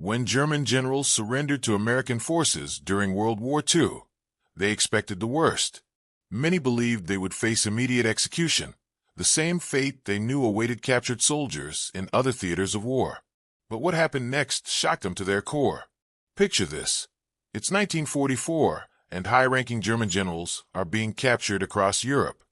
When German generals surrendered to American forces during World War II, they expected the worst. Many believed they would face immediate execution, the same fate they knew awaited captured soldiers in other theaters of war. But what happened next shocked them to their core. Picture this. It's 1944, and high-ranking German generals are being captured across Europe.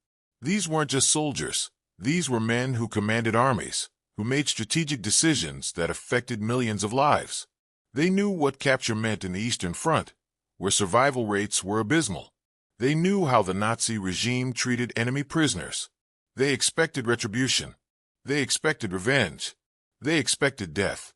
These weren't just soldiers. These were men who commanded armies, who made strategic decisions that affected millions of lives. They knew what capture meant in the Eastern Front, where survival rates were abysmal. They knew how the Nazi regime treated enemy prisoners. They expected retribution. They expected revenge. They expected death.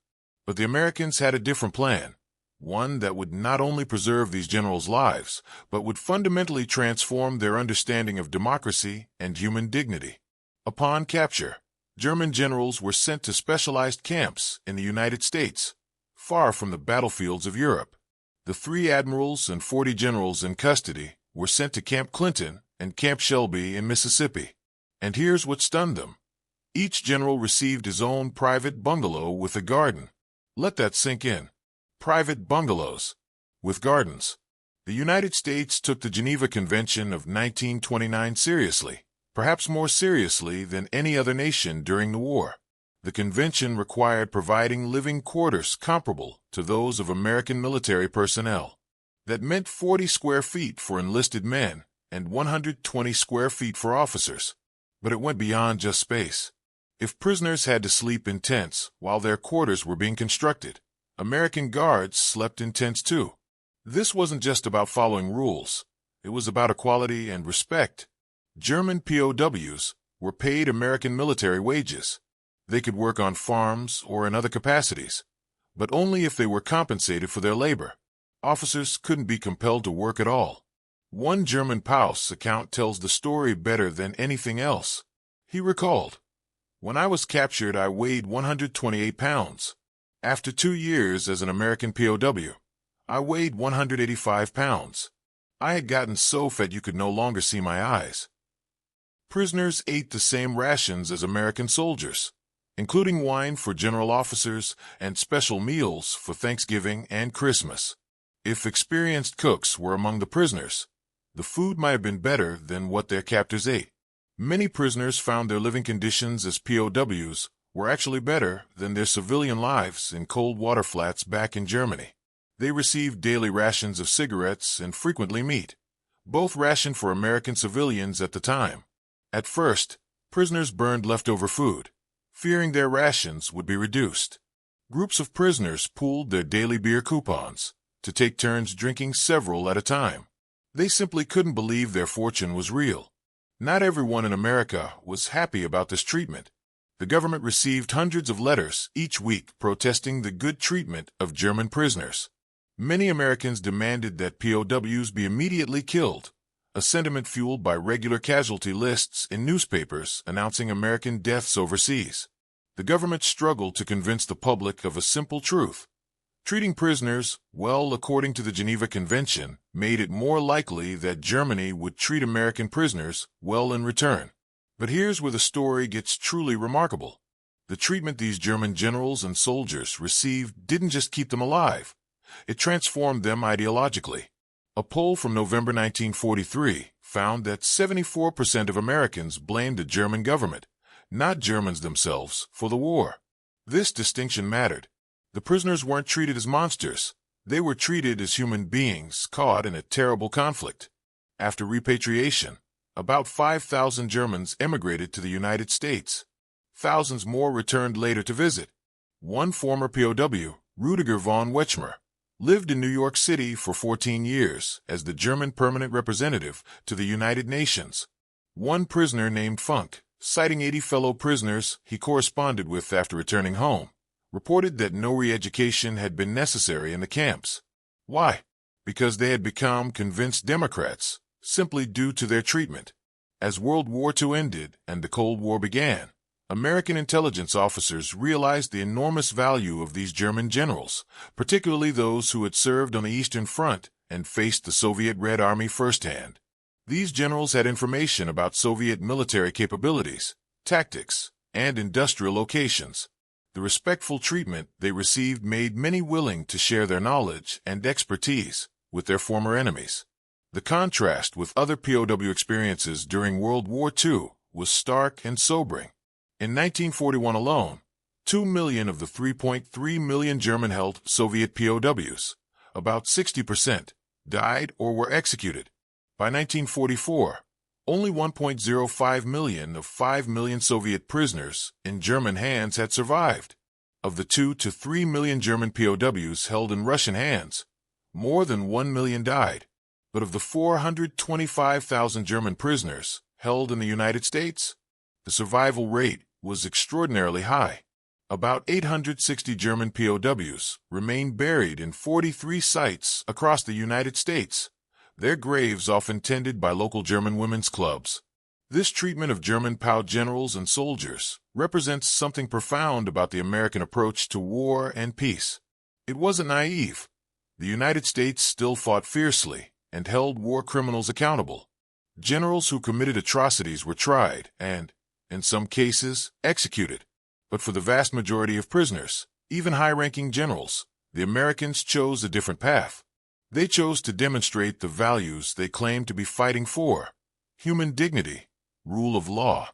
But the Americans had a different plan, one that would not only preserve these generals' lives, but would fundamentally transform their understanding of democracy and human dignity. Upon capture, German generals were sent to specialized camps in the United States, far from the battlefields of Europe. The 3 admirals and 40 generals in custody were sent to Camp Clinton and Camp Shelby in Mississippi. And here's what stunned them. Each general received his own private bungalow with a garden. Let that sink in. Private bungalows with gardens. The United States took the Geneva Convention of 1929 seriously, perhaps more seriously than any other nation during the war. The convention required providing living quarters comparable to those of American military personnel. That meant 40 square feet for enlisted men and 120 square feet for officers. But it went beyond just space. If prisoners had to sleep in tents while their quarters were being constructed, American guards slept in tents too. This wasn't just about following rules. It was about equality and respect. German POWs were paid American military wages. They could work on farms or in other capacities, but only if they were compensated for their labor. Officers couldn't be compelled to work at all. One German POW's account tells the story better than anything else. He recalled, "When I was captured, I weighed 128 pounds. After 2 years as an American POW, I weighed 185 pounds. I had gotten so fat you could no longer see my eyes." Prisoners ate the same rations as American soldiers, including wine for general officers and special meals for Thanksgiving and Christmas. If experienced cooks were among the prisoners, the food might have been better than what their captors ate. Many prisoners found their living conditions as POWs were actually better than their civilian lives in cold water flats back in Germany. They received daily rations of cigarettes and frequently meat, both rationed for American civilians at the time. At first, prisoners burned leftover food, fearing their rations would be reduced. Groups of prisoners pooled their daily beer coupons to take turns drinking several at a time. They simply couldn't believe their fortune was real. Not everyone in America was happy about this treatment. The government received hundreds of letters each week protesting the good treatment of German prisoners. Many Americans demanded that POWs be immediately killed, a sentiment fueled by regular casualty lists in newspapers announcing American deaths overseas. The government struggled to convince the public of a simple truth. Treating prisoners well according to the Geneva Convention made it more likely that Germany would treat American prisoners well in return. But here's where the story gets truly remarkable. The treatment these German generals and soldiers received didn't just keep them alive. It transformed them ideologically. A poll from November 1943 found that 74% of Americans blamed the German government, not Germans themselves, for the war. This distinction mattered. The prisoners weren't treated as monsters. They were treated as human beings caught in a terrible conflict. After repatriation, about 5,000 Germans emigrated to the United States. Thousands more returned later to visit. One former POW, Rudiger von Wechmer, lived in New York City for 14 years as the German permanent representative to the United Nations. One prisoner named Funk, citing 80 fellow prisoners he corresponded with after returning home, reported that no re-education had been necessary in the camps. Why? Because they had become convinced Democrats, simply due to their treatment. As World War II ended and the Cold War began, American intelligence officers realized the enormous value of these German generals, particularly those who had served on the Eastern Front and faced the Soviet Red Army firsthand. These generals had information about Soviet military capabilities, tactics, and industrial locations. The respectful treatment they received made many willing to share their knowledge and expertise with their former enemies. The contrast with other POW experiences during World War II was stark and sobering. In 1941 alone, 2 million of the 3.3 million German-held Soviet POWs, about 60%, died or were executed. By 1944, only 1.05 million of 5 million Soviet prisoners in German hands had survived. Of the 2 to 3 million German POWs held in Russian hands, more than 1 million died. But of the 425,000 German prisoners held in the United States, the survival rate was extraordinarily high. About 860 German POWs remain buried in 43 sites across the United States, their graves often tended by local German women's clubs. This treatment of German POW generals and soldiers represents something profound about the American approach to war and peace. It wasn't naive. The United States still fought fiercely and held war criminals accountable. Generals who committed atrocities were tried and, in some cases, executed. But for the vast majority of prisoners, even high-ranking generals, the Americans chose a different path. They chose to demonstrate the values they claimed to be fighting for: human dignity, rule of law,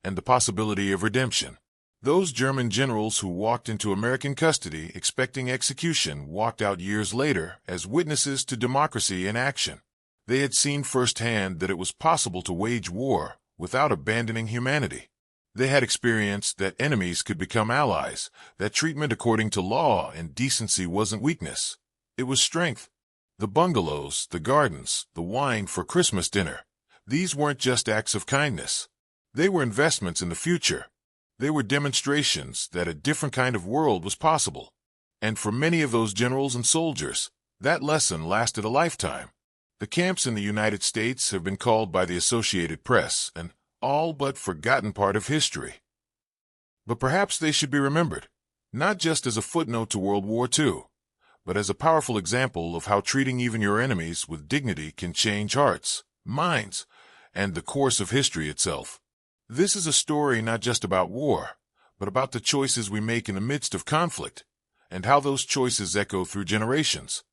and the possibility of redemption. Those German generals who walked into American custody expecting execution walked out years later as witnesses to democracy in action. They had seen firsthand that it was possible to wage war without abandoning humanity. They had experienced that enemies could become allies, that treatment according to law and decency wasn't weakness. It was strength. The bungalows, the gardens, the wine for Christmas dinner, these weren't just acts of kindness. They were investments in the future. They were demonstrations that a different kind of world was possible. And for many of those generals and soldiers, that lesson lasted a lifetime. The camps in the United States have been called by the Associated Press an all but forgotten part of history. But perhaps they should be remembered, not just as a footnote to World War II, but as a powerful example of how treating even your enemies with dignity can change hearts, minds, and the course of history itself. This is a story not just about war, but about the choices we make in the midst of conflict, and how those choices echo through generations.